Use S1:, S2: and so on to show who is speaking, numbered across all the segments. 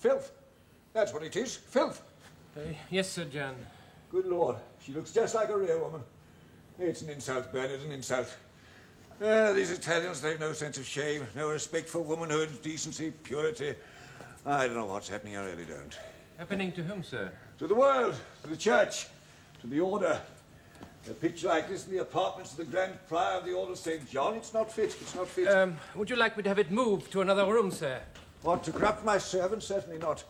S1: filth. That's what it is, filth.
S2: Yes, Sir John.
S1: Good Lord, she looks just like a real woman. It's an insult, Bernard, an insult. These Italians, they've no sense of shame, no respect for womanhood, decency, purity. I don't know what's happening, I really don't.
S2: Happening to whom, sir?
S1: To the world, to the church, to the order. A picture like this in the apartments of the Grand Prior of the Order of St. John, it's not fit, it's not fit.
S2: Would you like me to have it moved to another room, sir?
S1: What, to corrupt my servants? Certainly not.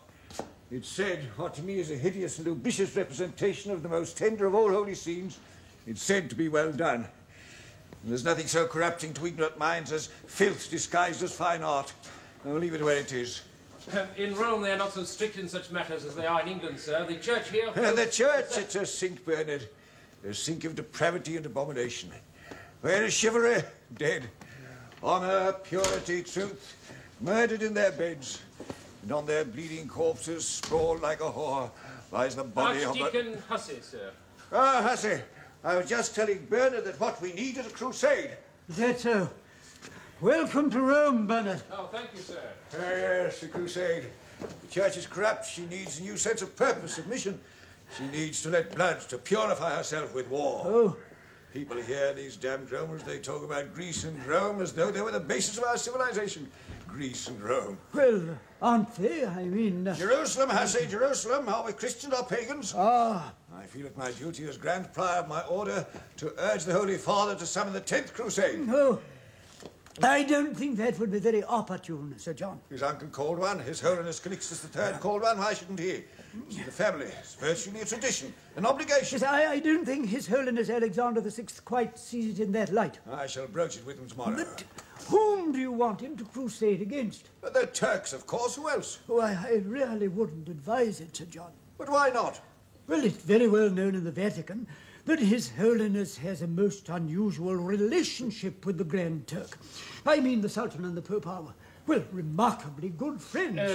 S1: It's said, what to me is a hideous and ambitious representation of the most tender of all holy scenes. It's said to be well done. And there's nothing so corrupting to ignorant minds as filth disguised as fine art. I'll leave it where it is.
S2: In Rome, they are not so strict in such matters as they are in England, sir. The church here...
S1: The church, it's a sink, Bernard. A sink of depravity and abomination. Where is chivalry? Dead. Honour, purity, truth, murdered in their beds. And on their bleeding corpses, sprawled like a whore, lies the body of...
S2: Archdeacon Hussey, sir.
S1: Ah, Hussey. I was just telling Bernard that what we need is a crusade.
S3: Is that so? Welcome to Rome, Bernard.
S2: Oh, thank you, sir.
S1: Yes, a crusade. The church is corrupt. She needs a new sense of purpose, of mission. She needs to let blood, to purify herself with war.
S3: Oh.
S1: People hear these damned Romans, they talk about Greece and Rome as though they were the basis of our civilization. Greece and Rome.
S3: Well, aren't they? I mean...
S1: Jerusalem, Hussey, Jerusalem. Are we Christians or pagans?
S3: Ah.
S1: I feel it my duty as Grand Prior of my order to urge the Holy Father to summon the 10th Crusade.
S3: No. I don't think that would be very opportune, Sir John.
S1: His uncle called one. His Holiness Calixtus III called one. Why shouldn't he? It's the family. It's virtually a tradition, an obligation.
S3: Yes, I don't think His Holiness Alexander VI quite sees it in that light.
S1: I shall broach it with him tomorrow.
S3: But whom do you want him to crusade against?
S1: The Turks, of course. Who else?
S3: Oh, I really wouldn't advise it, Sir John.
S1: But why not?
S3: Well, it's very well known in the Vatican that His Holiness has a most unusual relationship with the Grand Turk. I mean, the Sultan and the Pope are, well, remarkably good friends.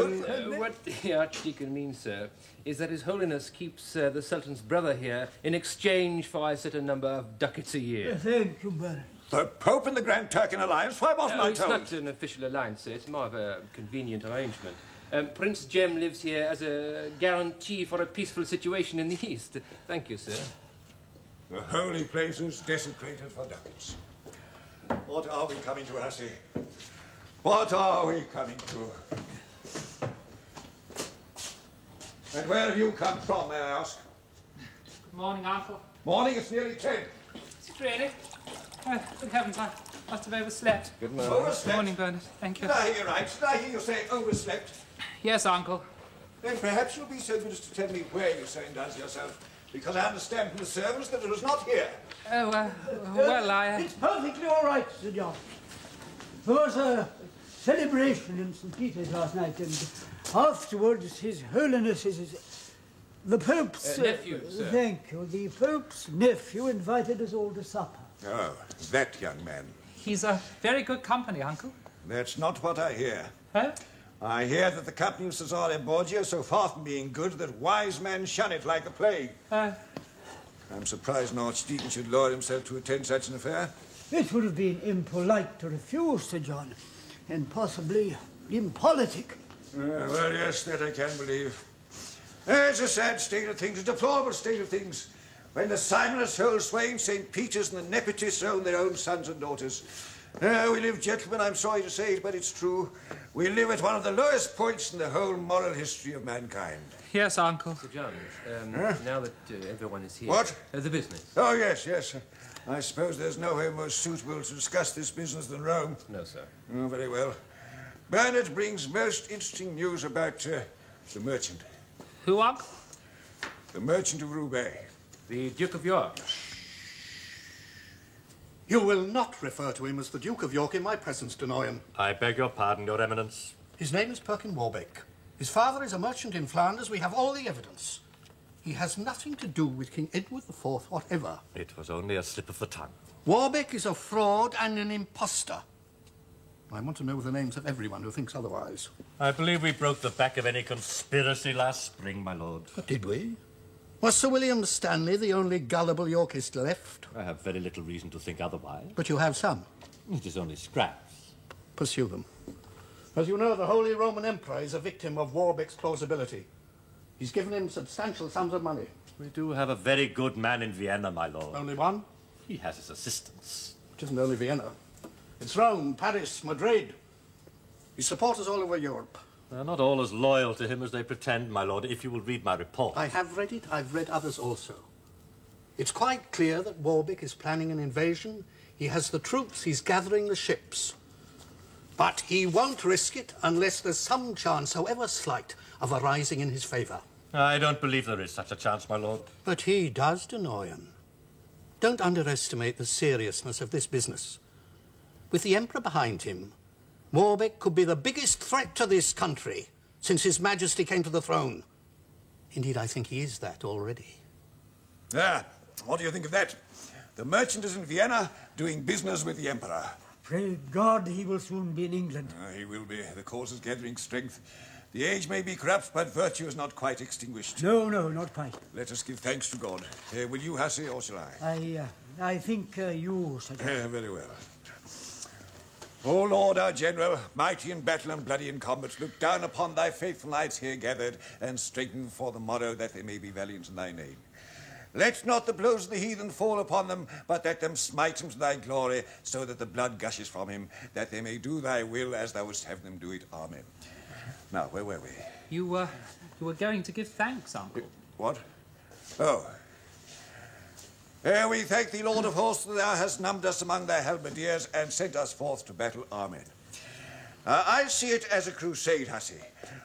S2: What the Archdeacon means, sir, is that His Holiness keeps the Sultan's brother here in exchange for a certain number of ducats a year.
S3: Thank you, Bernard.
S1: The Pope and the Grand Turk in alliance? Why wasn't I told?
S2: It's not an official alliance, sir. It's more of a convenient arrangement. Prince Jem lives here as a guarantee for a peaceful situation in the East. Thank you, sir.
S1: The holy places desecrated for ducats. What are we coming to, Hussey? What are we coming to? And where have you come from, may I ask?
S4: Good morning, Uncle.
S1: Morning, it's nearly 10.
S4: Is it really? Oh, good heavens, I must have overslept.
S2: Good morning.
S1: Overslept?
S4: Good morning, Bernard. Thank you.
S1: Did I hear you right? Did I hear you say overslept?
S4: Yes, Uncle.
S1: Then perhaps you'll be so good as to tell me where you so indulge yourself, because I understand from the servants that it was not here.
S4: Oh, well,
S3: It's perfectly all right, Sir John. There was a celebration in St. Peter's last night, and afterwards His Holiness the Pope's...
S2: nephew, sir.
S3: Thank you. The Pope's nephew invited us all to supper.
S1: Oh, that young man.
S4: he's a very good company, Uncle.
S1: That's not what I hear.
S4: Huh?
S1: I hear that the company of Cesare Borgia is so far from being good that wise men shun it like the plague. I'm surprised an archdeacon should lower himself to attend such an affair.
S3: It would have been impolite to refuse, Sir John, and possibly impolitic.
S1: Well, yes, that I can believe. It's a sad state of things, a deplorable state of things, when the Simonist sole swaying St. Peter's and the Nepotist own their own sons and daughters. We live, gentlemen, I'm sorry to say it, but it's true. We live at one of the lowest points in the whole moral history of mankind.
S4: Yes, Uncle.
S2: Sir John, now that everyone is here...
S1: What?
S2: The business.
S1: Oh, yes, yes. I suppose there's nowhere more suitable to discuss this business than Rome.
S2: No, sir.
S1: Oh, very well. Bernard brings most interesting news about the merchant.
S4: Who, Uncle?
S1: The merchant of Roubaix.
S2: The Duke of York.
S5: You will not refer to him as the Duke of York in my presence, de Noyen.
S6: I beg your pardon, Your Eminence.
S5: His name is Perkin Warbeck. His father is a merchant in Flanders. We have all the evidence. He has nothing to do with King Edward IV, whatever.
S6: It was only a slip of the tongue.
S5: Warbeck is a fraud and an impostor. I want to know the names of everyone who thinks otherwise.
S6: I believe we broke the back of any conspiracy last spring, my lord.
S5: But did we? Was Sir William Stanley the only gullible Yorkist left?
S6: I have very little reason to think otherwise.
S5: But you have some.
S6: It is only scraps.
S5: Pursue them. As you know, the Holy Roman Emperor is a victim of Warbeck's plausibility. He's given him substantial sums of money.
S6: We do have a very good man in Vienna, my lord.
S5: Only one?
S6: He has his assistants.
S5: It isn't only Vienna. It's Rome, Paris, Madrid. His supporters all over Europe.
S6: They're not all as loyal to him as they pretend, my lord, if you will read my report.
S5: I have read it. I've read others also. It's quite clear that Warbeck is planning an invasion. He has the troops, he's gathering the ships. But he won't risk it unless there's some chance, however slight, of a rising in his favour.
S6: I don't believe there is such a chance, my lord.
S5: But he does, de Noyen. Don't underestimate the seriousness of this business. With the Emperor behind him, Warbeck could be the biggest threat to this country since His Majesty came to the throne. Indeed, I think he is that already.
S1: Ah, what do you think of that? The merchant is in Vienna doing business with the Emperor.
S3: Pray God he will soon be in England.
S1: He will be. The cause is gathering strength. The age may be corrupt, but virtue is not quite extinguished.
S3: No, not quite.
S1: Let us give thanks to God. Will you, Hussey, or shall I?
S3: I think you, Sir John.
S1: Very well. O Lord, our General, mighty in battle and bloody in combat, look down upon thy faithful knights here gathered, and strengthen for the morrow that they may be valiant in thy name. Let not the blows of the heathen fall upon them, but let them smite him to thy glory, so that the blood gushes from him, that they may do thy will as thou wouldst have them do it. Amen. Now, where were we?
S4: You were going to give thanks, Uncle.
S1: What? Oh. We thank thee, Lord of hosts, that thou hast numbered us among thy halberdiers and sent us forth to battle. Amen. I see it as a crusade, Hussey.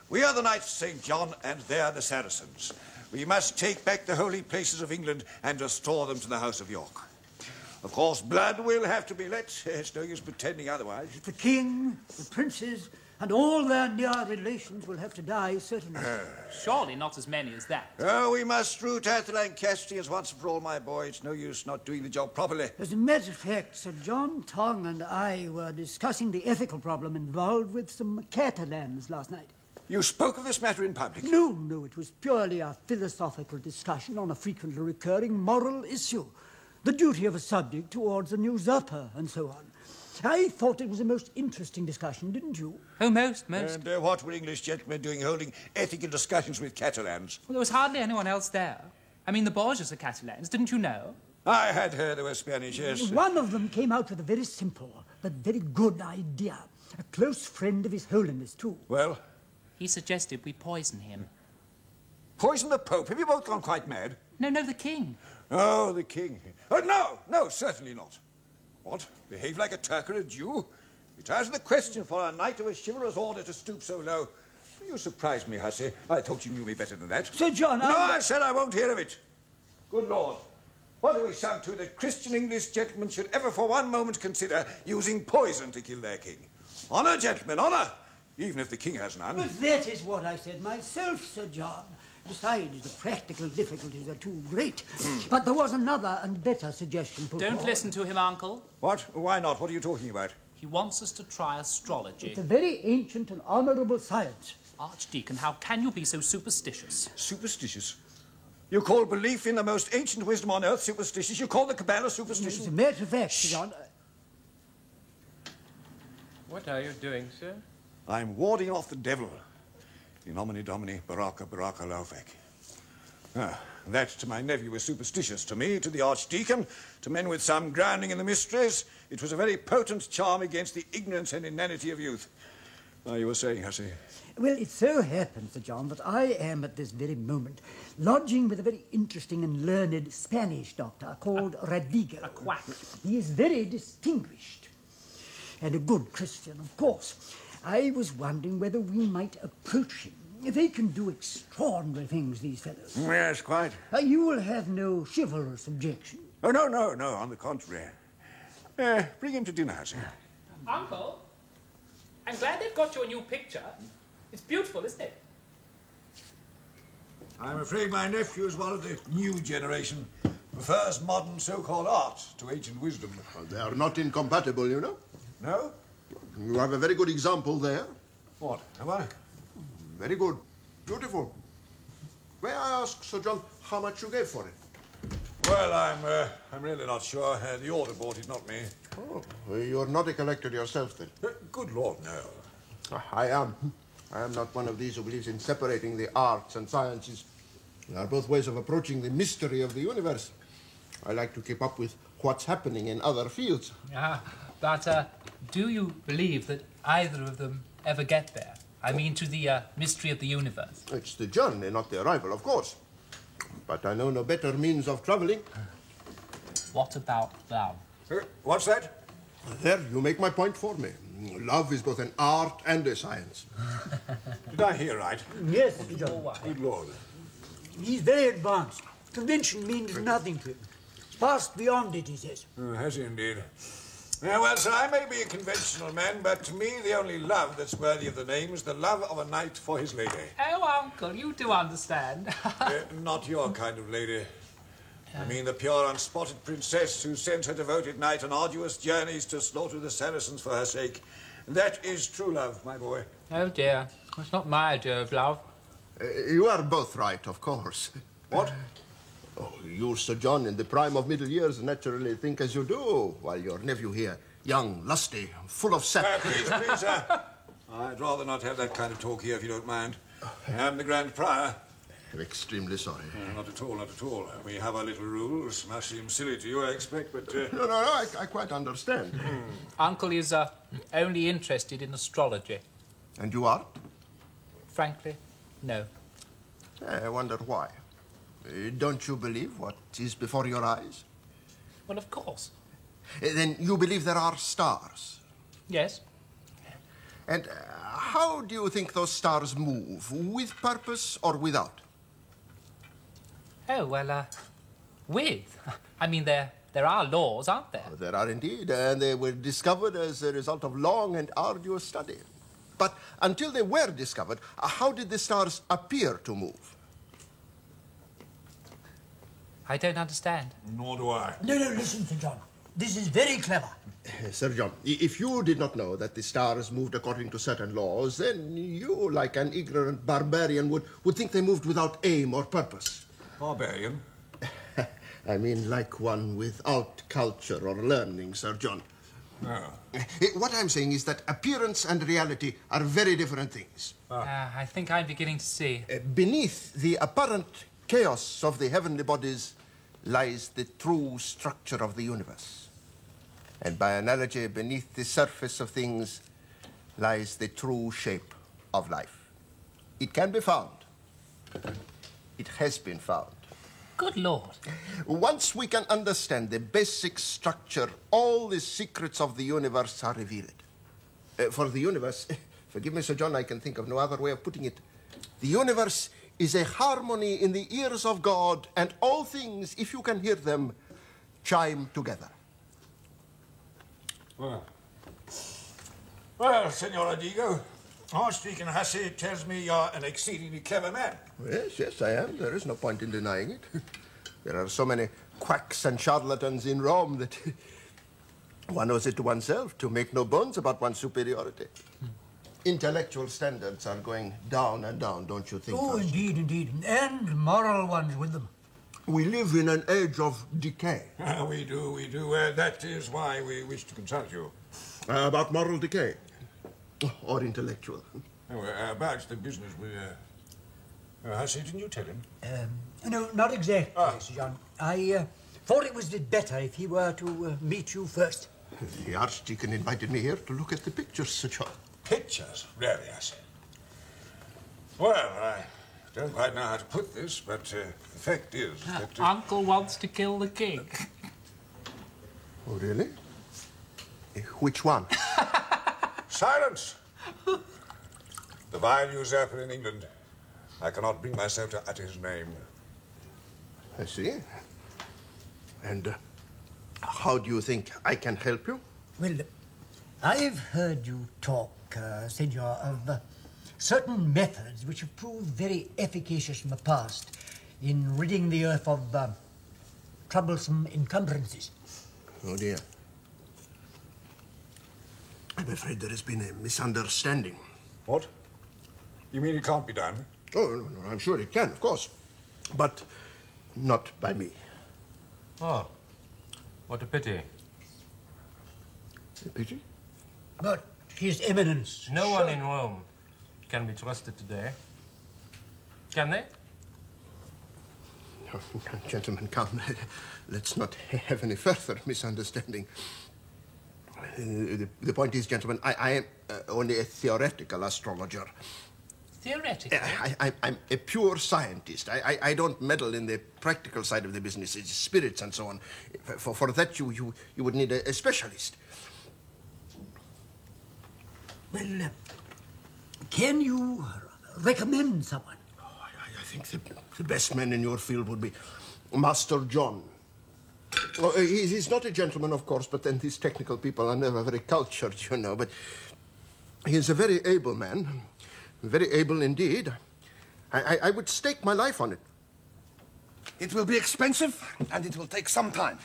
S1: We are the Knights of St. John, and they are the Saracens. We must take back the holy places of England and restore them to the House of York. Of course, blood will have to be let. It's no use pretending otherwise.
S3: The king, the princes, and all their near relations will have to die, certainly.
S4: Surely not as many as that.
S1: Oh, we must root out the Lancastrians once and for all, my boy. It's no use not doing the job properly.
S3: As a matter of fact, Sir John Tong and I were discussing the ethical problem involved with some Catalans last night.
S1: You spoke of this matter in public?
S3: No, it was purely a philosophical discussion on a frequently recurring moral issue. The duty of a subject towards an usurper, and so on. I thought it was a most interesting discussion, didn't you?
S4: Oh, most.
S1: And what were English gentlemen doing holding ethical discussions with Catalans?
S4: Well, there was hardly anyone else there. I mean, the Borgias are Catalans, didn't you know?
S1: I had heard they were Spanish, yes.
S3: One of them came out with a very simple, but very good idea. A close friend of His Holiness, too.
S1: Well?
S4: He suggested we poison him.
S1: Poison the Pope? Have you both gone quite mad?
S4: No, the king.
S1: Oh, the king. Oh, no, certainly not. What? Behave like a Turk or a Jew? It answers the question for a knight of a chivalrous order to stoop so low. You surprised me, Hussey. I thought you knew me better than that.
S3: Sir John,
S1: No, I said I won't hear of it. Good Lord. What do we sound to that Christian English gentlemen should ever for one moment consider using poison to kill their king? Honour, gentlemen, honour! Even if the king has none.
S3: But that is what I said myself, Sir John. Besides, the practical difficulties are too great. But there was another and better suggestion put
S4: Don't
S3: forward.
S4: listen to him, Uncle.
S1: What? Why not? What are you talking about?
S4: He wants us to try astrology.
S3: It's a very ancient and honourable science.
S4: Archdeacon, how can you be so superstitious?
S1: Superstitious? You call belief in the most ancient wisdom on earth superstitious? You call the Kabbalah superstitious?
S3: As a matter of fact, Sir John...
S2: What are you doing, sir?
S1: I'm warding off the devil. In nomine Domini, Baraka, Baraka, Laufek. That to my nephew was superstitious. To me, to the Archdeacon, to men with some grounding in the mysteries, it was a very potent charm against the ignorance and inanity of youth. You were saying, Hussey?
S3: Well, it so happens, Sir John, that I am at this very moment lodging with a very interesting and learned Spanish doctor called Radigo.
S4: A quack.
S3: He is very distinguished and a good Christian, of course. I was wondering whether we might approach him. They can do extraordinary things, these fellows.
S1: Yes, quite.
S3: You will have no chivalrous objection.
S1: Oh, no, on the contrary. Bring him to dinner, Hussey.
S4: Uncle, I'm glad they've got you a new picture. It's beautiful, isn't it?
S1: I'm afraid my nephew is one of the new generation. Prefers modern so-called art to ancient wisdom.
S7: Well, they are not incompatible, you know.
S1: No?
S7: You have a very good example there.
S1: What, have I?
S7: Very good. Beautiful. May I ask, Sir John, how much you gave for it?
S1: Well, I'm really not sure. The order bought it, not me.
S7: Oh, you're not a collector yourself, then?
S1: Good Lord, no.
S7: I am. I am not one of these who believes in separating the arts and sciences. They are both ways of approaching the mystery of the universe. I like to keep up with what's happening in other fields.
S4: But do you believe that either of them ever get there? I mean, to the mystery of the universe.
S7: It's the journey, not the arrival, of course. But I know no better means of traveling.
S4: What about love?
S1: What's that?
S7: There, you make my point for me. Love is both an art and a science.
S1: Did I hear right?
S3: Yes, Sir John.
S1: Good Lord.
S3: He's very advanced. Convention means nothing to him. It's passed beyond it, he says.
S1: Oh, has he indeed? Well, sir, I may be a conventional man, but to me the only love that's worthy of the name is the love of a knight for his lady.
S4: Oh, Uncle, you do understand.
S1: Not your kind of lady. I mean the pure, unspotted princess who sent her devoted knight on arduous journeys to slaughter the Saracens for her sake. That is true love, my boy.
S4: Oh, dear. It's not my idea of love.
S7: You are both right, of course.
S1: What?
S7: Oh, you, Sir John, in the prime of middle years, naturally think as you do, while your nephew here, young, lusty, full of sap.
S1: Please, sir. I'd rather not have that kind of talk here, if you don't mind. I'm the Grand Prior.
S7: I'm extremely sorry.
S1: Not at all, not at all. We have our little rules. Must seem silly to you, I expect, but...
S7: No, I quite understand.
S4: Uncle is only interested in astrology.
S7: And you are?
S4: Frankly, no.
S7: I wonder why. Don't you believe what is before your eyes?
S4: Well, of course.
S7: Then you believe there are stars?
S4: Yes.
S7: And how do you think those stars move? With purpose or without?
S4: Oh, well, with. I mean, there are laws, aren't there?
S7: There are indeed, and they were discovered as a result of long and arduous study. But until they were discovered, how did the stars appear to move?
S4: I don't understand.
S1: Nor do I.
S3: No, listen, Sir John. This is very clever.
S7: Sir John, if you did not know that the stars moved according to certain laws, then you, like an ignorant barbarian, would think they moved without aim or purpose.
S1: Barbarian?
S7: I mean, like one without culture or learning, Sir John.
S1: Oh.
S7: What I'm saying is that appearance and reality are very different things.
S4: I think I'm beginning to see.
S7: Beneath the apparent chaos of the heavenly bodies lies the true structure of the universe. And by analogy, beneath the surface of things lies the true shape of life. It can be found. It has been found.
S4: Good Lord.
S7: Once we can understand the basic structure, all the secrets of the universe are revealed. For the universe, forgive me, Sir John, I can think of no other way of putting it. The universe is a harmony in the ears of God, and all things, if you can hear them, chime together.
S1: Well, Senor Adigo, Archdeacon Hussey tells me you're an exceedingly clever man.
S7: Yes, I am. There is no point in denying it. There are so many quacks and charlatans in Rome that one owes it to oneself to make no bones about one's superiority. Intellectual standards are going down and down, don't you think?
S3: Oh, indeed. And moral ones with them.
S7: We live in an age of decay.
S1: We do. That is why we wish to consult you.
S7: About moral decay? Or intellectual?
S1: About the business with... Hussey, didn't you tell him?
S3: No, not exactly, Sir John. I thought it was better if he were to meet you first.
S7: The Archdeacon invited me here to look at the pictures, Sir John.
S1: Pictures? Really, Hussey? Well, I don't quite know how to put this, but the fact is that...
S4: Uncle wants to kill the king.
S7: Oh, really? Which one?
S1: Silence! The vile usurper in England. I cannot bring myself to utter his name.
S7: I see. And how do you think I can help you?
S3: Well, I've heard you talk, Senor, of certain methods which have proved very efficacious in the past in ridding the earth of troublesome encumbrances.
S7: Oh, dear. I'm afraid there has been a misunderstanding.
S1: What? You mean it can't be done?
S7: Oh, no, I'm sure it can, of course. But not by me.
S6: Oh, what a pity.
S7: A pity?
S3: But His Eminence.
S2: No one in Rome can be trusted today. Can they?
S7: Oh, gentlemen, come. Let's not have any further misunderstanding. The point is, gentlemen, I am only a theoretical astrologer.
S4: Theoretically?
S7: I'm a pure scientist. I don't meddle in the practical side of the business, it's spirits and so on. For that, you would need a specialist.
S3: Well, can you recommend someone?
S7: Oh, I think the best man in your field would be Master John. Well, he's not a gentleman, of course, but then these technical people are never very cultured, you know. But he's a very able man, very able indeed. I would stake my life on it.
S8: It will be expensive, and it will take some time.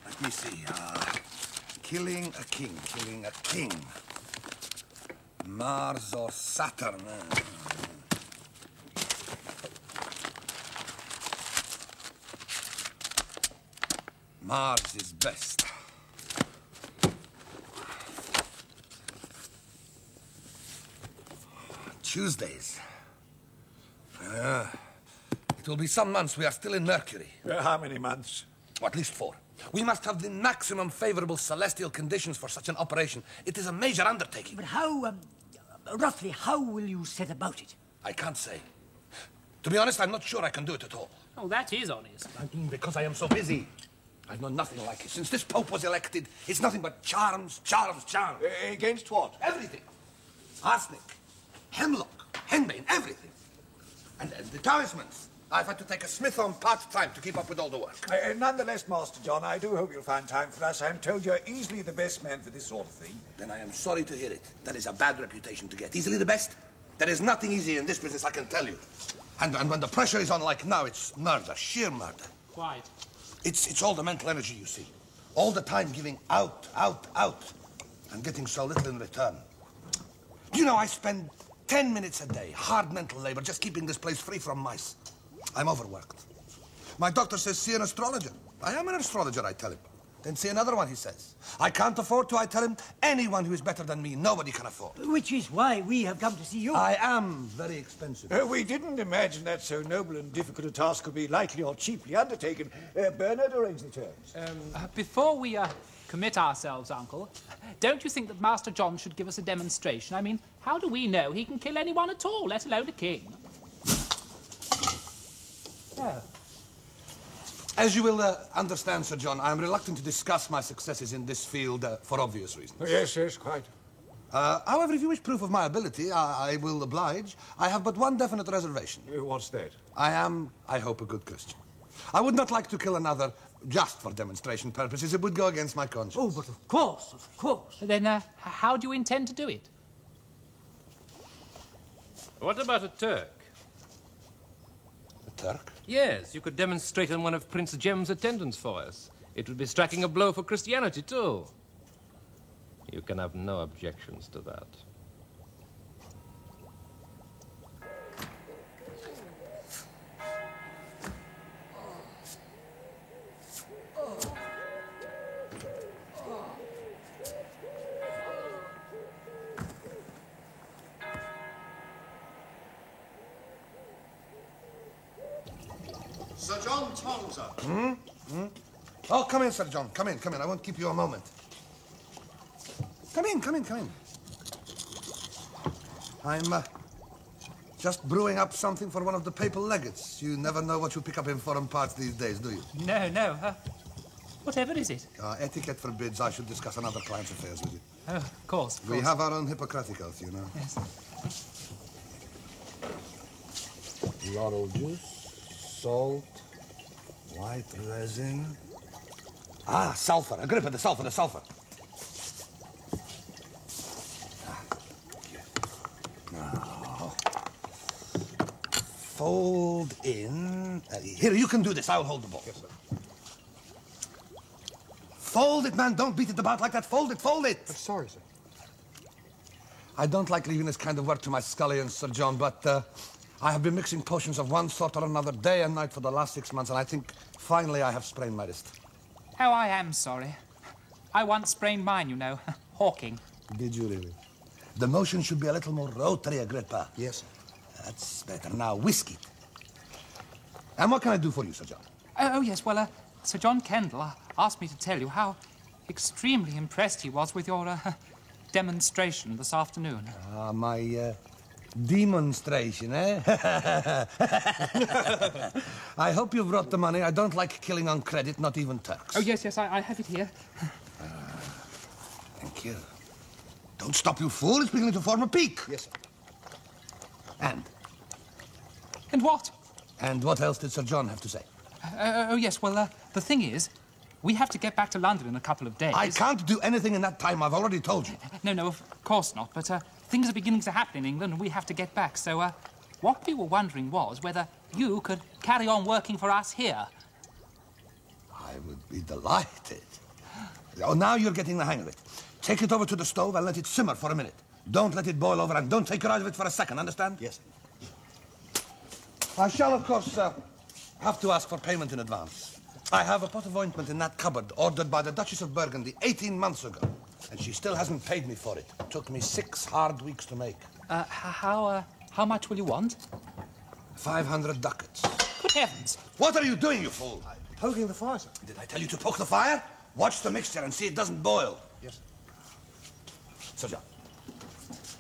S8: Let me see. Killing a king. Mars or Saturn. Mars is best. Tuesdays. It will be some months. We are still in Mercury.
S1: How many months?
S8: At least 4. We must have the maximum favorable celestial conditions for such an operation. It is a major undertaking.
S3: But how, roughly, how will you set about it?
S8: I can't say. To be honest, I'm not sure I can do it at all.
S4: Oh, that is honest.
S8: Because I am so busy. I've known nothing like it. Since this Pope was elected, it's nothing but charms.
S1: Against what?
S8: Everything. Arsenic, hemlock, henbane, everything. And the talismans. I've had to take a smith on part-time to keep up with all the work.
S1: Nonetheless, Master John, I do hope you'll find time for us. I'm told you're easily the best man for this sort of thing.
S8: Then I am sorry to hear it. That is a bad reputation to get. Easily the best? There is nothing easy in this business, I can tell you. And when the pressure is on like now, it's murder, sheer murder.
S4: Quite.
S8: It's all the mental energy, you see. All the time giving out, and getting so little in return. You know, I spend 10 minutes a day, hard mental labor, just keeping this place free from mice. I'm overworked. My doctor says, see an astrologer. I am an astrologer, I tell him. Then see another one, he says. I can't afford to, I tell him. Anyone who is better than me, nobody can afford.
S3: Which is why we have come to see you.
S8: I am very expensive.
S1: We didn't imagine that so noble and difficult a task could be lightly or cheaply undertaken. Bernard, arrange the terms.
S4: Before we commit ourselves, Uncle, don't you think that Master John should give us a demonstration? I mean, how do we know he can kill anyone at all, let alone a king?
S8: Yeah. As you will understand, Sir John, I am reluctant to discuss my successes in this field for obvious reasons.
S1: Yes, quite.
S8: However, if you wish proof of my ability, I will oblige. I have but one definite reservation.
S1: What's that? I
S8: am, I hope, a good Christian. I would not like to kill another just for demonstration purposes. It would go against my conscience.
S3: Oh, but of course.
S4: Then how do you intend to do it?
S2: What about a Turk?
S8: A Turk?
S2: Yes, you could demonstrate on one of Prince Jem's attendants for us. It would be striking a blow for Christianity, too. You can have no objections to that.
S7: Sir John Townsend.
S8: Oh, come in, Sir John. Come in. I won't keep you a moment. Come in. I'm just brewing up something for one of the papal legates. You never know what you pick up in foreign parts these days, do you?
S4: No. Whatever is it?
S8: Etiquette forbids I should discuss another client's affairs with you.
S4: Oh, of course.
S8: We have our own Hippocratic oath, you know.
S4: Yes.
S8: Laurel juice, salt, white resin. Sulfur. Agrippa, the sulfur. Now, fold in. Here, you can do this. I'll hold the ball. Yes, sir. Fold it, man. Don't beat it about like that. Fold it.
S1: I'm sorry, sir.
S8: I don't like leaving this kind of work to my scullions, Sir John, but I have been mixing potions of one sort or another day and night for the last 6 months, and I think finally I have sprained my wrist.
S4: Oh, I am sorry. I once sprained mine, you know. Hawking.
S8: Did you really? The motion should be a little more rotary, Agrippa.
S1: Yes, sir.
S8: That's better. Now, whisk it. And what can I do for you, Sir John?
S4: Oh, yes, well, Sir John Kendall asked me to tell you how extremely impressed he was with your demonstration this afternoon.
S8: Ah, my demonstration, eh? I hope you've brought the money. I don't like killing on credit, not even Turks.
S4: Oh, yes, I have it here.
S8: Thank you. Don't stop, you fool. It's beginning to form a peak.
S1: Yes, sir.
S4: And what?
S8: And what else did Sir John have to say?
S4: Oh, yes, well, the thing is, we have to get back to London in a couple of days.
S8: I can't do anything in that time. I've already told you.
S4: No, of course not, but things are beginning to happen in England and we have to get back, so what we were wondering was whether you could carry on working for us here.
S8: I would be delighted. Oh, now you're getting the hang of it. Take it over to the stove and let it simmer for a minute. Don't let it boil over and don't take your eyes off it for a second, understand?
S1: Yes, sir.
S8: I shall, of course, have to ask for payment in advance. I have a pot of ointment in that cupboard ordered by the Duchess of Burgundy 18 months ago, and she still hasn't paid me for it. It took me 6 hard weeks to make.
S4: How much will you want?
S8: 500 ducats.
S4: Good heavens.
S8: What are you doing, you fool?
S1: Poking the fire, sir.
S8: Did I tell you to poke the fire? Watch the mixture and see it doesn't boil.
S1: Yes,
S8: Sir John,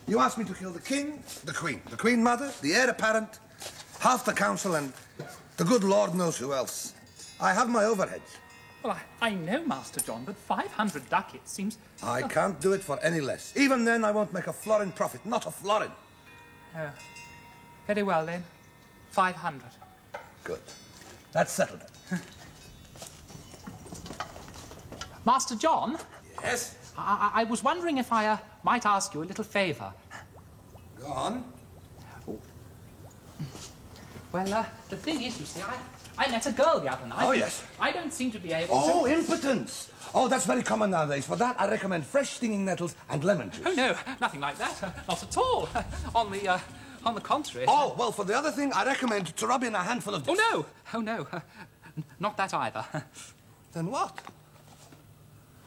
S8: you asked me to kill the king, the queen mother, the heir apparent, half the council, and the good Lord knows who else. I have my overheads.
S4: Well, I know, Master John, but 500 ducats seems...
S8: I can't do it for any less. Even then, I won't make a florin profit, not a florin.
S4: Oh, very well, then. 500.
S8: Good. That's settled.
S4: Master John?
S8: Yes?
S4: I was wondering if I might ask you a little favour.
S8: Go on.
S4: Well, the thing is, you see, I met a girl the other night.
S8: Oh, yes.
S4: I don't seem to be able to...
S8: Oh, impotence! Oh, that's very common nowadays. For that, I recommend fresh stinging nettles and lemon juice.
S4: Oh, no, nothing like that. Not at all. On the contrary.
S8: Oh, well, for the other thing, I recommend to rub in a handful of this.
S4: Oh, no. Not that either.
S8: Then what?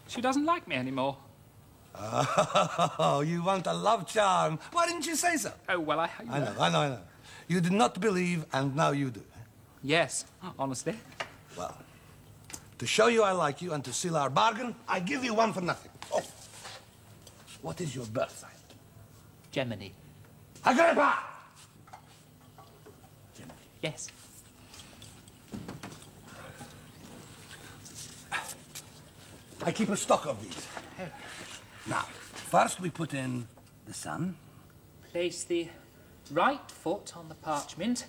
S4: She doesn't like me anymore.
S8: Oh, you want a love charm. Why didn't you say so?
S4: Oh, well,
S8: I know. You did not believe, and now you do.
S4: Yes, honestly.
S8: Well, to show you I like you and to seal our bargain, I give you one for nothing. Oh, what is your birth sign?
S4: Gemini.
S8: Agrippa!
S4: Yes.
S8: I keep a stock of these. Now, first we put in the sun.
S4: Place the right foot on the parchment.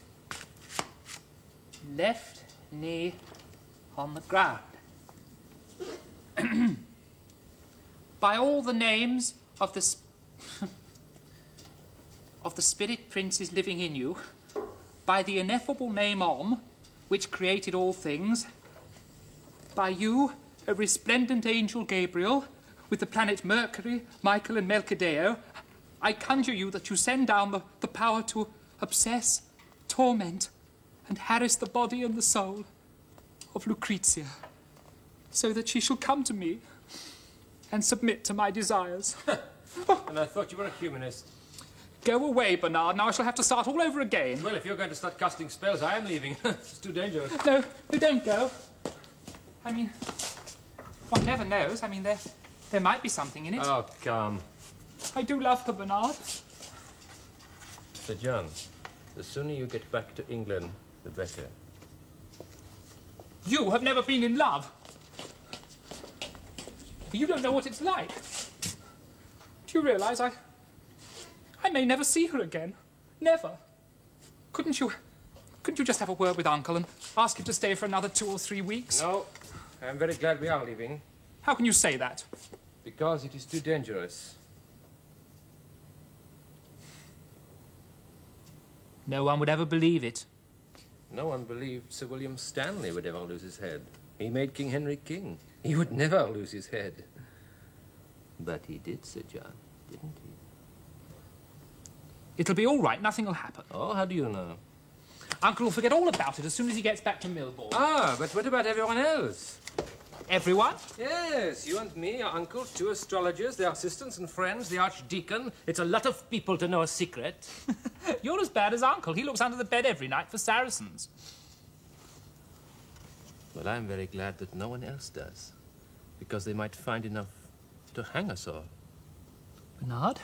S4: Left knee on the ground. By all the names of the spirit princes living in you, by the ineffable name Om, which created all things, by you, a resplendent angel Gabriel, with the planet Mercury, Michael and Melchideo, I conjure you that you send down the power to obsess, torment, and harass the body and the soul of Lucrezia, so that she shall come to me and submit to my desires.
S2: And I thought you were a humanist.
S4: Go away, Bernard. Now I shall have to start all over again.
S2: Well, if you're going to start casting spells, I am leaving. It's too dangerous.
S4: No, don't go. I mean, one never knows. I mean, there might be something in it.
S2: Oh, come.
S4: I do love her, Bernard.
S2: Sir John, the sooner you get back to England, the better.
S4: You have never been in love. You don't know what it's like. Do you realise I may never see her again? Never. Couldn't you just have a word with Uncle and ask him to stay for another 2 or 3 weeks?
S2: No, I'm very glad we are leaving.
S4: How can you say that?
S2: Because it is too dangerous.
S4: No one would ever believe it.
S2: No one believed Sir William Stanley would ever lose his head. He made King Henry king. He would never lose his head. But he did, Sir John, didn't he?
S4: It'll be all right. Nothing will happen.
S2: Oh, how do you know?
S4: Uncle will forget all about it as soon as he gets back to Millbourne.
S2: Ah, but what about everyone else?
S4: Everyone?
S2: Yes, you and me, your uncle, 2 astrologers, their assistants and friends, the archdeacon. It's a lot of people to know a secret.
S4: You're as bad as Uncle. He looks under the bed every night for Saracens.
S2: Well, I'm very glad that no one else does, because they might find enough to hang us all.
S4: Bernard,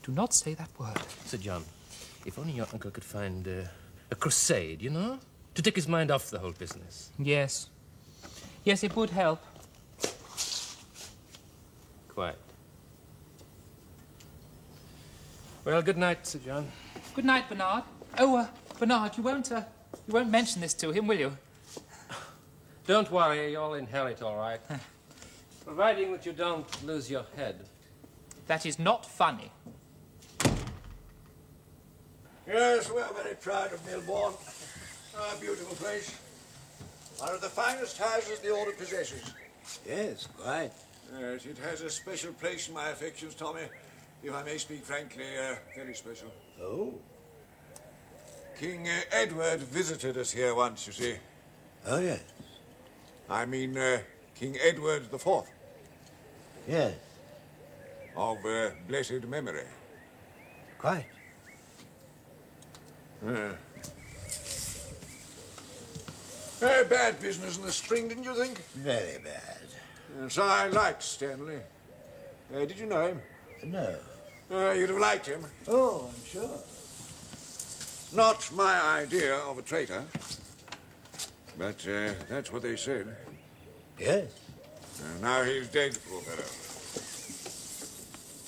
S4: do not say that word.
S2: Sir John, if only your uncle could find a crusade, you know? To take his mind off the whole business.
S4: Yes. Yes, it would help.
S2: Quite. Well, good night, Sir John.
S4: Good night, Bernard. Oh, Bernard, you won't mention this to him, will you?
S2: Don't worry, you'll inherit all right. Providing that you don't lose your head.
S4: That is not funny.
S1: Yes, we're very proud of Millbourne. A beautiful place. One of the finest houses the order possesses.
S9: Yes, quite.
S1: Yes, it has a special place in my affections, Tommy. If I may speak frankly, very special.
S9: Oh?
S1: King Edward visited us here once, you see.
S9: Oh, yes.
S1: I mean, King Edward IV.
S9: Yes.
S1: Of blessed memory.
S9: Quite.
S1: Bad business in the spring, didn't you think?
S9: Very bad.
S1: So I liked Stanley. Did you know him?
S9: No.
S1: You'd have liked him.
S9: Oh, I'm sure.
S1: Not my idea of a traitor. But that's what they said.
S9: Yes.
S1: Now he's dead, poor fellow.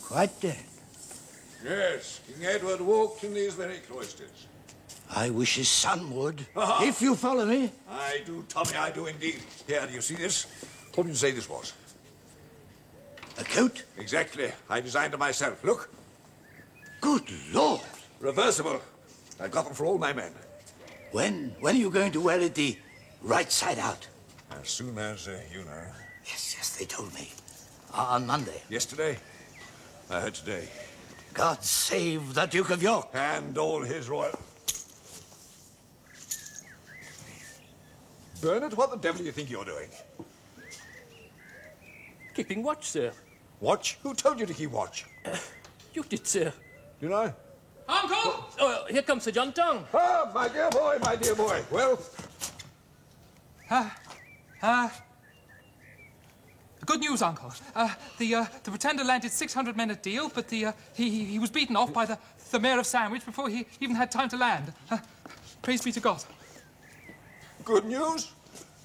S9: Quite dead.
S1: Yes, King Edward walked in these very cloisters.
S9: I wish his son would. If you follow me.
S1: I do, Tommy, I do indeed. Here, do you see this? What did you say this was?
S9: A coat?
S1: Exactly. I designed it myself. Look.
S9: Good Lord.
S1: Reversible. I've got them for all my men.
S9: When are you going to wear it the right side out?
S1: As soon as you know.
S9: Yes, they told me. On Monday.
S1: Yesterday? I heard today.
S9: God save the Duke of York.
S1: And all his royal... Bernard, what the devil do you think you're doing?
S2: Keeping watch, sir.
S1: Watch? Who told you to keep watch?
S2: You did, sir.
S1: Did I?
S4: Uncle!
S2: Oh, here comes Sir John Tongue.
S1: Ah, my dear boy, my dear boy. Well?
S4: Good news, Uncle. The Pretender landed 600 men at Deal, but he was beaten off by the Mayor of Sandwich before he even had time to land. Praise be to God.
S1: Good news?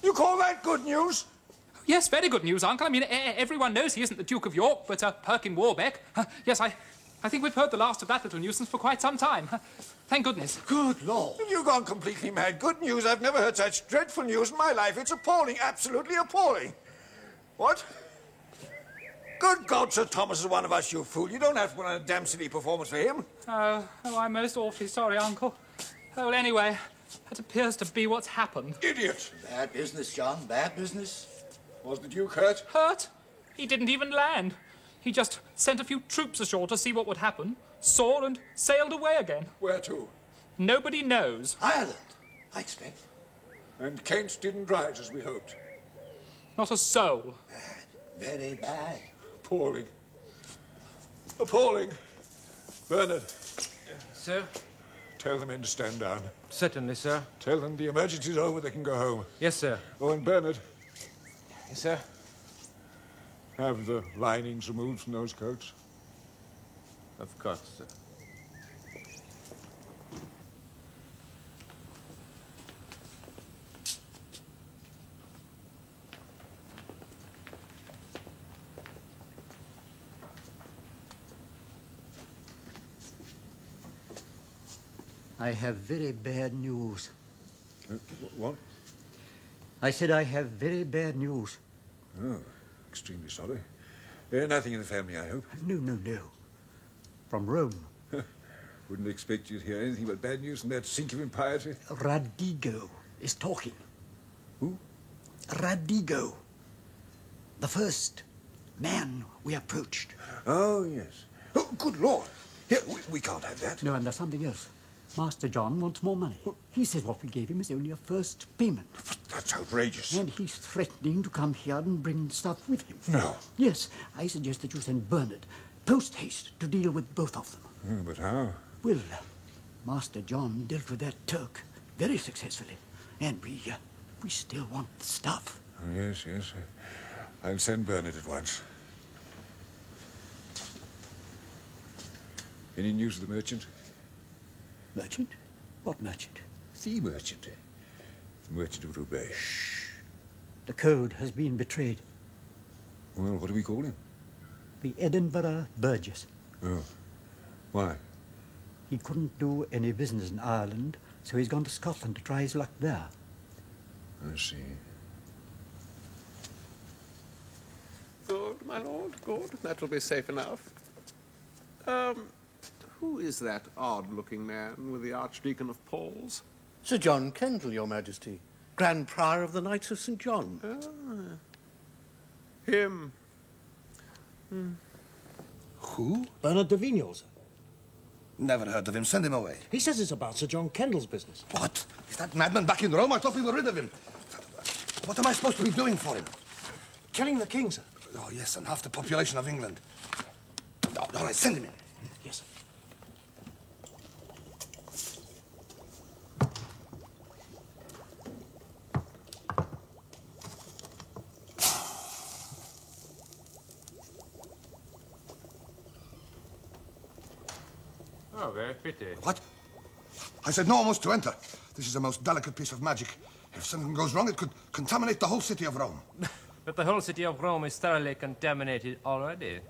S1: You call that good news?
S4: Yes, very good news, Uncle. I mean, everyone knows he isn't the Duke of York, but Perkin Warbeck. Yes, I think we've heard the last of that little nuisance for quite some time. Thank goodness.
S1: Good Lord. You've gone completely mad. Good news. I've never heard such dreadful news in my life. It's appalling, absolutely appalling. What? Good God, Sir Thomas is one of us, you fool. You don't have to put on a damn silly performance for him.
S4: Oh, I'm most awfully sorry, Uncle. Well, anyway, that appears to be what's happened.
S1: Idiot.
S9: Bad business, John. Bad business.
S1: Was the Duke hurt?
S4: Hurt? He didn't even land. He just sent a few troops ashore to see what would happen, saw and sailed away again.
S1: Where to?
S4: Nobody knows.
S9: Ireland, I expect.
S1: And Kent didn't rise as we hoped.
S4: Not a soul.
S9: Bad. Very bad.
S1: Appalling. Appalling. Bernard,
S2: Sir?
S1: tell the men to stand down.
S2: Certainly, sir.
S1: Tell them the emergency's over, they can go home.
S2: Yes, sir.
S1: Oh, and Bernard,
S2: Yes, sir.
S1: have the linings removed from those coats.
S2: Of course, sir.
S3: I have very bad news.
S1: What?
S3: I said I have very bad news.
S1: Oh, extremely sorry. Nothing in the family, I hope.
S3: No. From Rome.
S1: Wouldn't expect you to hear anything but bad news from that sink of impiety.
S3: Radigo is talking.
S1: Who?
S3: Radigo. The first man we approached.
S1: Oh, yes. Oh, good Lord. Here, we can't have that.
S3: No, and there's something else. Master John wants more money. He says what we gave him is only a first payment.
S1: That's outrageous.
S3: And he's threatening to come here and bring stuff with him.
S1: No.
S3: Yes, I suggest that you send Bernard post-haste to deal with both of them.
S1: Oh, but how?
S3: Well, Master John dealt with that Turk very successfully. And we still want the stuff.
S1: Oh, yes, yes. I'll send Bernard at once. Any news of the merchant?
S3: Merchant? What merchant?
S1: The merchant. The merchant of Roubaix.
S3: The code has been betrayed.
S1: Well, what do we call him?
S3: The Edinburgh Burgess.
S1: Oh. Why?
S3: He couldn't do any business in Ireland, so he's gone to Scotland to try his luck there.
S1: I see.
S10: Good, my lord, good. That will be safe enough. Who is that odd-looking man with the Archdeacon of Paul's?
S5: Sir John Kendall, Your Majesty, Grand Prior of the Knights of St. John.
S10: Him.
S8: Who?
S11: Bernard de Vignal, sir.
S8: Never heard of him. Send him away.
S11: He says it's about Sir John Kendall's business.
S8: What? Is that madman back in Rome? I thought we were rid of him. What am I supposed to be doing for him?
S11: Killing the king, sir.
S8: Oh, yes, and half the population of England. All right, send him in.
S11: Yes, sir.
S2: Oh, very pretty.
S8: What? I said no one was to enter. This is a most delicate piece of magic. If something goes wrong, it could contaminate the whole city of Rome.
S2: But the whole city of Rome is thoroughly contaminated already.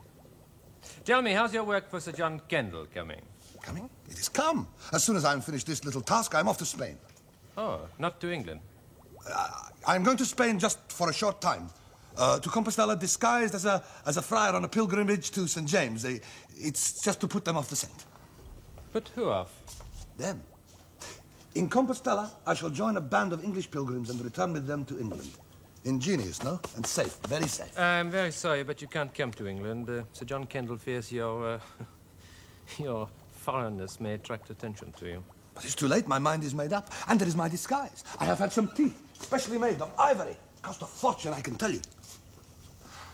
S2: Tell me, how's your work for Sir John Kendall coming?
S8: Coming? It is come. As soon as I'm finished this little task, I'm off to Spain.
S2: Oh, not to England.
S8: I'm going to Spain just for a short time. To Compostela disguised as a friar on a pilgrimage to St. James. It's just to put them off the scent.
S2: But who off?
S8: Them. In Compostela, I shall join a band of English pilgrims and return with them to England. Ingenious, no? And safe, very safe.
S2: I'm very sorry, but you can't come to England. Sir John Kendall fears your foreignness may attract attention to you.
S8: But it's too late. My mind is made up. And there is my disguise. I have had some teeth, specially made of ivory. Cost a fortune, I can tell you.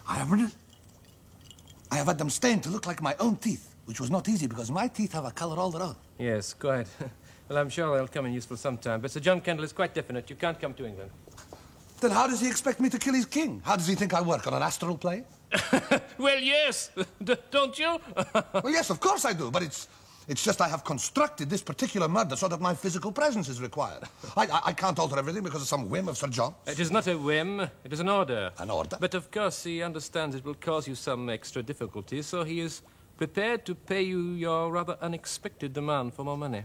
S8: I have had them stained to look like my own teeth, which was not easy because my teeth have a color all their own.
S2: Yes, quite. Well, I'm sure they'll come in useful sometime. But Sir John Kendall is quite definite. You can't come to England.
S8: Then how does he expect me to kill his king? How does he think I work, on an astral plane?
S2: Well, yes. Don't you?
S8: Well, yes, of course I do, but it's just I have constructed this particular murder so that my physical presence is required. I can't alter everything because of some whim of Sir John.
S2: It is not a whim. It is an order.
S8: An order?
S2: But of course he understands it will cause you some extra difficulties, so he is prepared to pay you your rather unexpected demand for more money.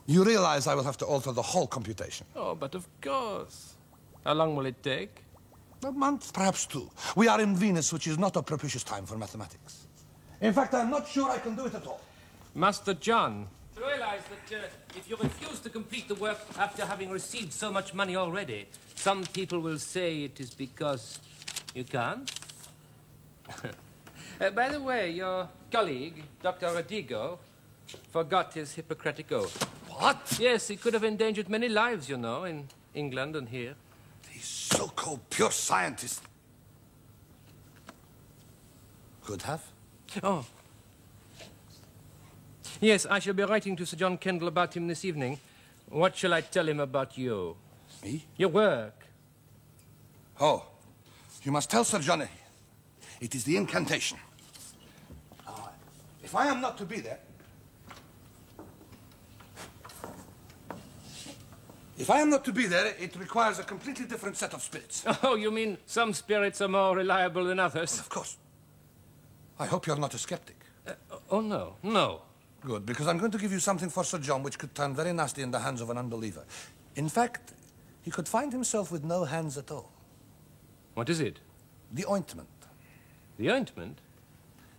S8: You realize I will have to alter the whole computation?
S2: Oh, but of course. How long will it take?
S8: A month, perhaps two. We are in Venus, which is not a propitious time for mathematics. In fact, I'm not sure I can do it at all.
S2: Master John. Realize that if you refuse to complete the work after having received so much money already, some people will say it is because you can't. By the way, your colleague, Dr. Rodigo, forgot his Hippocratic oath.
S8: What?
S2: Yes, he could have endangered many lives, you know, in England and here.
S8: These so-called pure scientists. Could have?
S2: Oh. Yes, I shall be writing to Sir John Kendall about him this evening. What shall I tell him about you?
S8: Me?
S2: Your work.
S8: Oh, you must tell Sir John. It is the incantation. If I am not to be there... If I am not to be there, it requires a completely different set of spirits.
S2: Oh, you mean some spirits are more reliable than others?
S8: Of course. I hope you're not a skeptic.
S2: Oh, no, no.
S8: Good, because I'm going to give you something for Sir John which could turn very nasty in the hands of an unbeliever. In fact, he could find himself with no hands at all.
S2: What is it?
S8: The ointment.
S2: The ointment?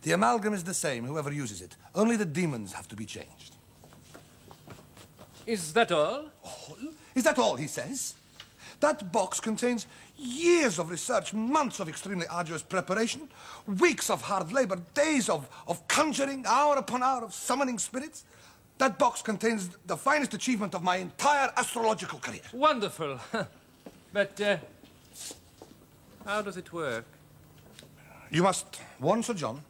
S8: The amalgam is the same, whoever uses it. Only the demons have to be changed.
S2: Is that all?
S8: All? Is that all, he says? That box contains years of research, months of extremely arduous preparation, weeks of hard labor, days of conjuring, hour upon hour of summoning spirits. That box contains the finest achievement of my entire astrological career.
S2: Wonderful. But, how does it work?
S8: You must warn Sir John.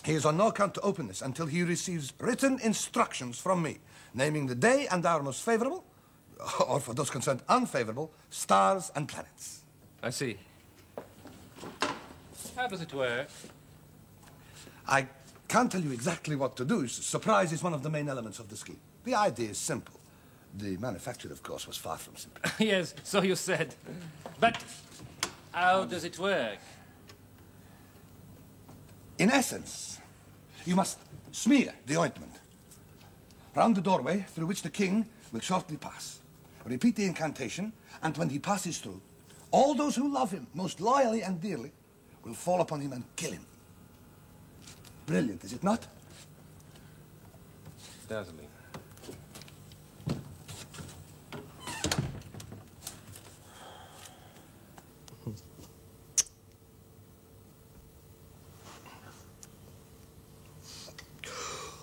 S8: He is on no account to open this until he receives written instructions from me, naming the day and hour most favorable, or for those concerned unfavorable, stars and planets.
S2: I see. How does it work?
S8: I can't tell you exactly what to do. Surprise is one of the main elements of the scheme. The idea is simple. The manufacture, of course, was far from simple.
S2: Yes, so you said. But how does it work?
S8: In essence, you must smear the ointment round the doorway through which the king will shortly pass. Repeat the incantation, and when he passes through, all those who love him most loyally and dearly will fall upon him and kill him. Brilliant, is it not?
S2: Dazzling.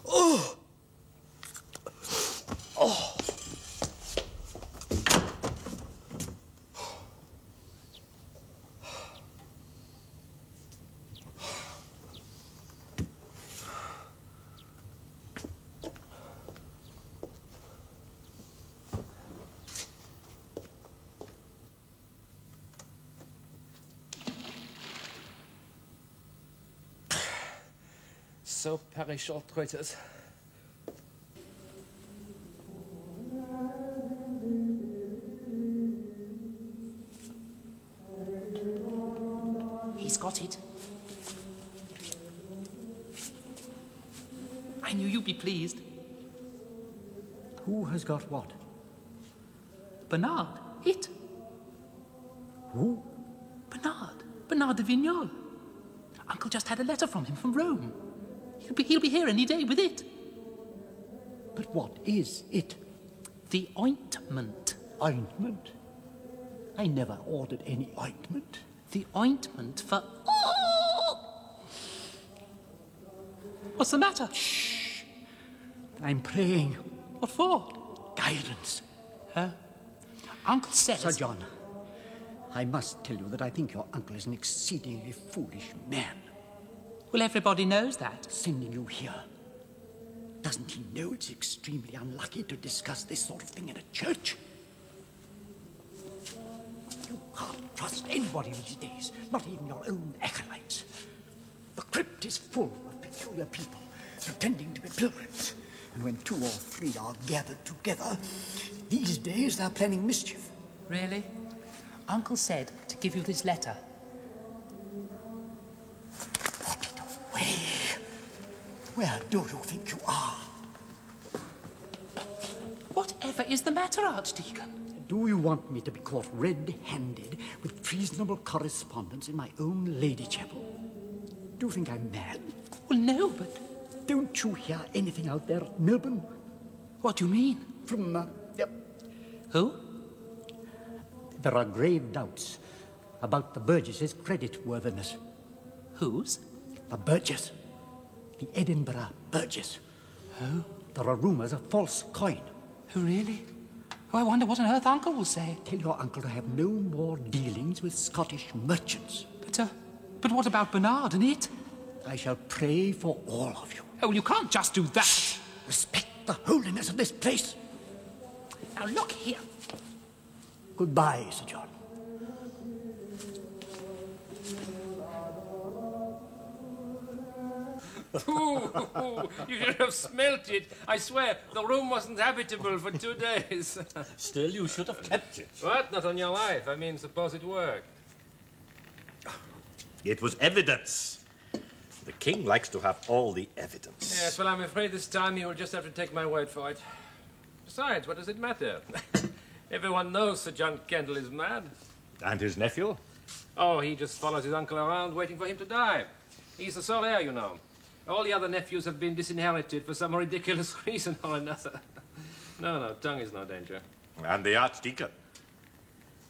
S8: Oh! Oh!
S2: So perish all traitors.
S4: He's got it. I knew you'd be pleased.
S3: Who has got what?
S4: Bernard, it.
S3: Who?
S4: Bernard. Bernard de Vignol. Uncle just had a letter from him from Rome. He'll be here any day with it.
S3: But what is it?
S4: The ointment.
S3: Ointment? I never ordered any ointment.
S4: The ointment for... Oh! What's the matter?
S3: Shh. I'm praying.
S4: What for?
S3: Guidance.
S4: Huh? Uncle says...
S3: Sir John, I must tell you that I think your uncle is an exceedingly foolish man.
S4: Well, everybody knows that.
S3: Sending you here. Doesn't he know it's extremely unlucky to discuss this sort of thing in a church? You can't trust anybody these days, not even your own acolytes. The crypt is full of peculiar people pretending to be pilgrims. And when 2 or 3 are gathered together, these days they're planning mischief.
S4: Really? Uncle said to give you this letter.
S3: Where do you think you are?
S4: Whatever is the matter, Archdeacon?
S3: Do you want me to be caught red-handed with treasonable correspondence in my own lady chapel? Do you think I'm mad?
S4: Well, no, but...
S3: Don't you hear anything out there at Melbourne?
S4: What do you mean?
S3: From,
S4: Who?
S3: There are grave doubts about the Burgesses' creditworthiness.
S4: Whose?
S3: The Burgess. The Edinburgh Burgess.
S4: Who?
S3: There are rumours of false coin.
S4: Who, really? Oh, I wonder what on earth Uncle will say.
S3: Tell your uncle to have no more dealings with Scottish merchants.
S4: But what about Bernard and it?
S3: I shall pray for all of you.
S4: Oh, well, you can't just do that.
S3: Shh. Respect the holiness of this place.
S4: Now, look here.
S3: Goodbye, Sir John.
S2: Ooh, you should have smelt it. I swear, the room wasn't habitable for 2 days.
S6: Still, you should have kept it.
S2: What? Not on your life. I mean, suppose it worked.
S6: It was evidence. The king likes to have all the evidence.
S2: Yes, well, I'm afraid this time you will just have to take my word for it. Besides, what does it matter? Everyone knows Sir John Kendall is mad.
S6: And his nephew?
S2: Oh, he just follows his uncle around waiting for him to die. He's the sole heir, you know. All the other nephews have been disinherited for some ridiculous reason or another. No, tongue is no danger.
S6: And the Archdeacon?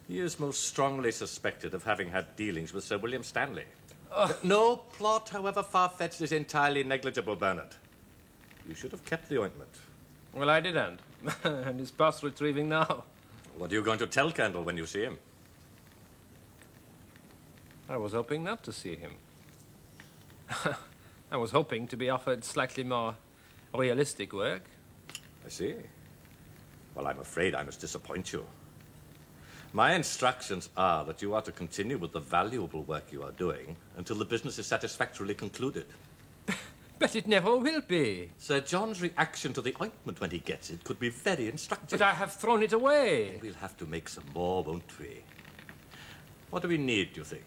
S6: He is most strongly suspected of having had dealings with Sir William Stanley. No plot, however far-fetched, is entirely negligible, Bernard. You should have kept the ointment.
S2: Well, I didn't. And he's past retrieving now.
S6: What are you going to tell Kendall when you see him?
S2: I was hoping not to see him. I was hoping to be offered slightly more realistic work.
S6: I see. Well, I'm afraid I must disappoint you. My instructions are that you are to continue with the valuable work you are doing until the business is satisfactorily concluded.
S2: But it never will be.
S6: Sir John's reaction to the ointment when he gets it could be very instructive.
S2: But I have thrown it away.
S6: We'll have to make some more, won't we? What do we need, do you think?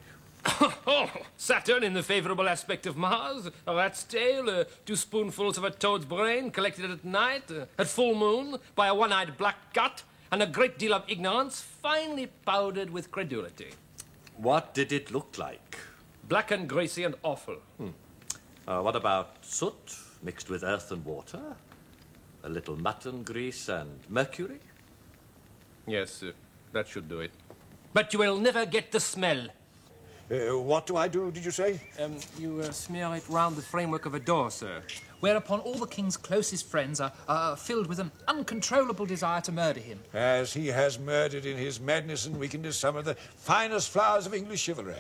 S2: Oh, Saturn in the favorable aspect of Mars, a rat's tail, 2 spoonfuls of a toad's brain collected at night, at full moon, by a one-eyed black cat, and a great deal of ignorance, finely powdered with credulity.
S6: What did it look like?
S2: Black and greasy and awful.
S6: What about soot mixed with earth and water? A little mutton grease and mercury?
S2: Yes, that should do it. But you will never get the smell.
S1: What do I do, did you say?
S2: You smear it round the framework of a door, sir.
S4: Whereupon all the king's closest friends are filled with an uncontrollable desire to murder him.
S1: As he has murdered in his madness and wickedness some of the finest flowers of English chivalry.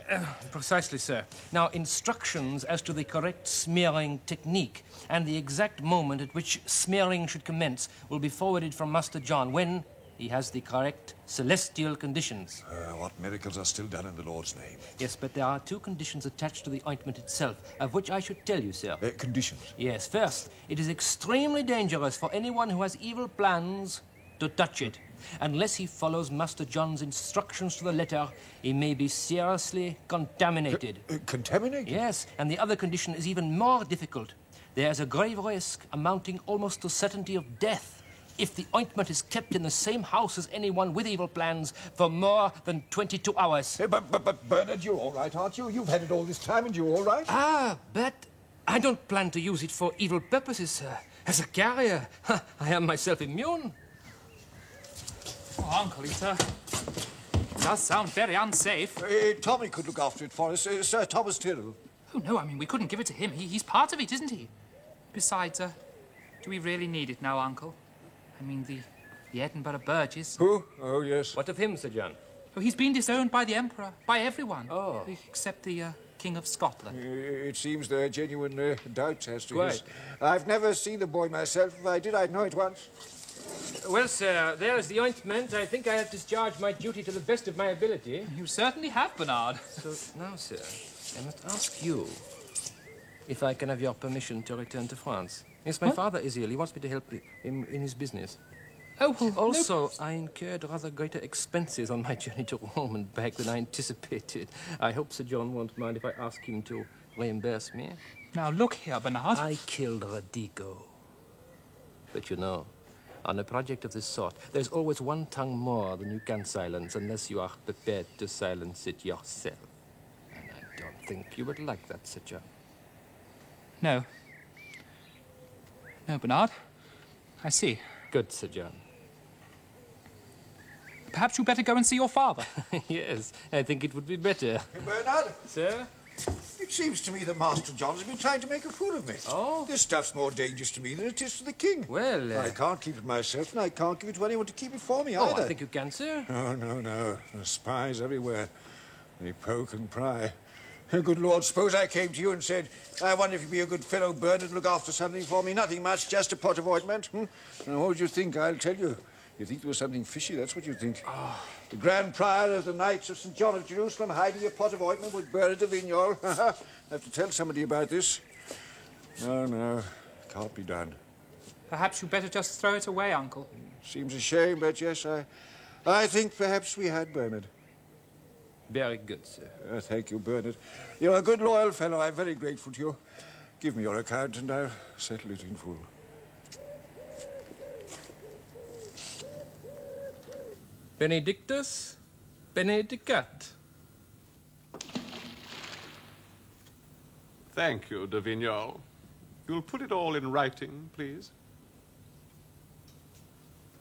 S2: Precisely, sir. Now, instructions as to the correct smearing technique and the exact moment at which smearing should commence will be forwarded from Master John when he has the correct celestial conditions.
S1: What miracles are still done in the Lord's name?
S2: Yes, but there are 2 conditions attached to the ointment itself, of which I should tell you, sir.
S1: Conditions?
S2: Yes, first, it is extremely dangerous for anyone who has evil plans to touch it. Unless he follows Master John's instructions to the letter, he may be seriously contaminated.
S1: Contaminated?
S2: Yes, and the other condition is even more difficult. There is a grave risk amounting almost to certainty of death if the ointment is kept in the same house as anyone with evil plans for more than 22 hours.
S1: But Bernard, you're all right, aren't you? You've had it all this time and you're all right?
S2: But I don't plan to use it for evil purposes, sir. As a carrier, I am myself immune.
S4: Oh, Uncle Eater, it does sound very unsafe.
S1: Tommy could look after it for us. Sir Thomas Tyrrell.
S4: Oh, no, I mean, we couldn't give it to him. He's part of it, isn't he? Besides, do we really need it now, Uncle? I mean, the Edinburgh Burgess.
S1: Who? Oh, yes.
S2: What of him, Sir John?
S4: Oh, he's been disowned by the Emperor, by everyone.
S2: Oh.
S4: Except the King of Scotland.
S1: It seems there are genuine doubts as to
S2: Quite.
S1: his... I've never seen the boy myself. If I did, I'd know it once.
S2: Well, sir, there is the ointment. I think I have discharged my duty to the best of my ability.
S4: You certainly have, Bernard.
S2: So now, sir, I must ask you if I can have your permission to return to France. Yes, my father is ill. He wants me to help him in his business.
S4: Oh, well,
S2: Also, I incurred rather greater expenses on my journey to Rome and back than I anticipated. I hope Sir John won't mind if I ask him to reimburse me.
S4: Now, look here, Bernard.
S2: I killed Radico. But you know, on a project of this sort, there's always one tongue more than you can silence unless you are prepared to silence it yourself. And I don't think you would like that, Sir John.
S4: No. No, Bernard. I see.
S2: Good, Sir John.
S4: Perhaps you better go and see your father.
S2: Yes, I think it would be better.
S1: Bernard?
S2: Sir?
S1: It seems to me that Master John has been trying to make a fool of me.
S2: Oh?
S1: This stuff's more dangerous to me than it is to the king.
S2: Well,
S1: I can't keep it myself, and I can't give it to anyone to keep it for me
S2: Oh,
S1: either.
S2: I think you can, sir.
S1: No, no, no. There's spies everywhere. They poke and pry. Good Lord, suppose I came to you and said, I wonder if you'd be a good fellow, Bernard, look after something for me. Nothing much, just a pot of ointment. Now, what would you think? I'll tell you. You think there was something fishy, that's what you think. The Grand Prior of the Knights of St. John of Jerusalem hiding a pot of ointment with Bernard de Vignol. I have to tell somebody about this. No, no, can't be done.
S4: Perhaps you better just throw it away, Uncle.
S1: Seems a shame, but yes, I think perhaps we had Bernard.
S2: Very good, sir.
S1: Thank you, Bernard. You're a good, loyal fellow. I'm very grateful to you. Give me your account and I'll settle it in full.
S2: Benedictus, benedicat.
S10: Thank you, de Vignol. You'll put it all in writing, please?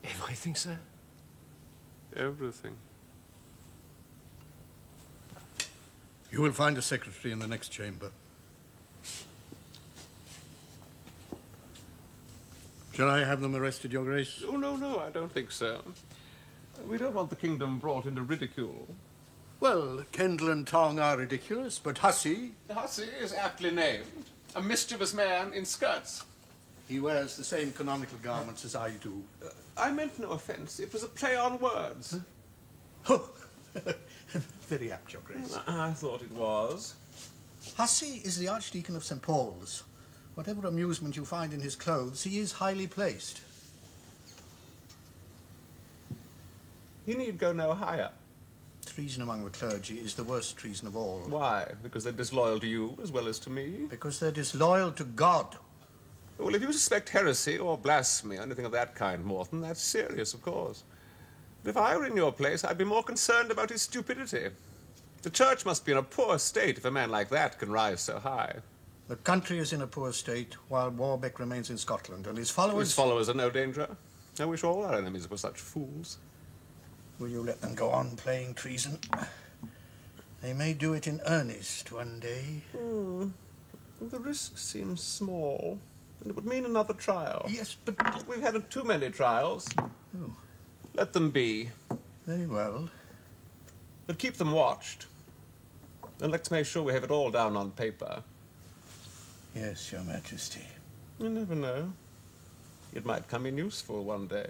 S2: Everything, sir?
S10: Everything.
S5: You will find a secretary in the next chamber. Shall I have them arrested, Your Grace?
S10: Oh, no, I don't think so. We don't want the kingdom brought into ridicule.
S5: Well, Kendall and Tong are ridiculous, but Hussey...
S10: Hussey is aptly named. A mischievous man in skirts.
S5: He wears the same canonical garments as I do.
S10: I meant no offence. It was a play on words.
S5: Oh, very apt, Your Grace.
S10: I thought it was.
S5: Hussey is the Archdeacon of St. Paul's. Whatever amusement you find in his clothes, he is highly placed.
S10: He need go no higher.
S5: Treason among the clergy is the worst treason of all.
S10: Why? Because they're disloyal to you as well as to me?
S5: Because they're disloyal to God.
S10: Well, if you suspect heresy or blasphemy or anything of that kind, Morton, that's serious, of course. But if I were in your place, I'd be more concerned about his stupidity. The church must be in a poor state if a man like that can rise so high.
S5: The country is in a poor state, while Warbeck remains in Scotland, and his followers...
S10: His followers are no danger. I wish all our enemies were such fools.
S5: Will you let them go on playing treason? They may do it in earnest one day.
S10: The risk seems small, and it would mean another trial.
S5: Yes, but...
S10: We've had too many trials.
S5: Oh.
S10: Let them be.
S5: Very well.
S10: But keep them watched. And let's make sure we have it all down on paper.
S5: Yes, Your Majesty.
S10: You never know. It might come in useful one day.